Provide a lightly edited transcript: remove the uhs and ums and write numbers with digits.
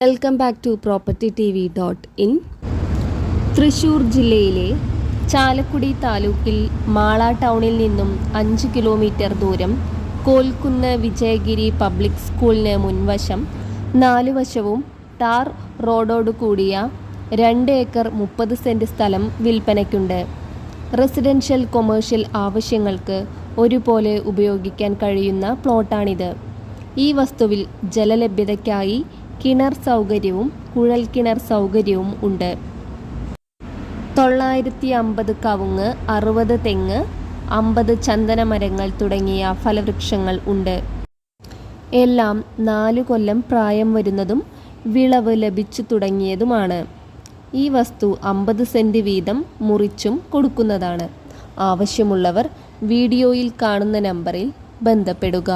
Welcome back to propertytv.in. Thrissur ജില്ലയിലെ ചാലക്കുടി താലൂക്കിൽ മാള ടൗണിൽ നിന്നും 5 കിലോമീറ്റർ ദൂരം കോൽക്കുന്ന് വിജയഗിരി പബ്ലിക് സ്കൂളിന് മുൻവശം 4 വശവും ടാർ റോഡോട് കൂടിയ 2 ഏക്കർ 30 സെന്റ് സ്ഥലം വിൽപ്പനയ്ക്കുണ്ട്. റെസിഡൻഷ്യൽ കൊമേഴ്ഷ്യൽ ആവശ്യങ്ങൾക്ക് ഒരുപോലെ ഉപയോഗിക്കാൻ കഴിയുന്ന പ്ലോട്ടാണിത്. ഈ വസ്തുവിൽ ജലലഭ്യതയ്ക്കായി കിണർ സൗകര്യവും കുഴൽക്കിണർ സൗകര്യവും ഉണ്ട്. 950 കവുങ്ങ്, 60 തെങ്ങ്, 50 ചന്ദന മരങ്ങൾ തുടങ്ങിയ ഫലവൃക്ഷങ്ങൾ ഉണ്ട്. എല്ലാം 4 കൊല്ലം പ്രായം വരുന്നതും വിളവ് ലഭിച്ചു തുടങ്ങിയതുമാണ്. ഈ വസ്തു 50 സെന്റ് വീതം മുറിച്ചും കൊടുക്കുന്നതാണ്. ആവശ്യമുള്ളവർ വീഡിയോയിൽ കാണുന്ന നമ്പറിൽ ബന്ധപ്പെടുക.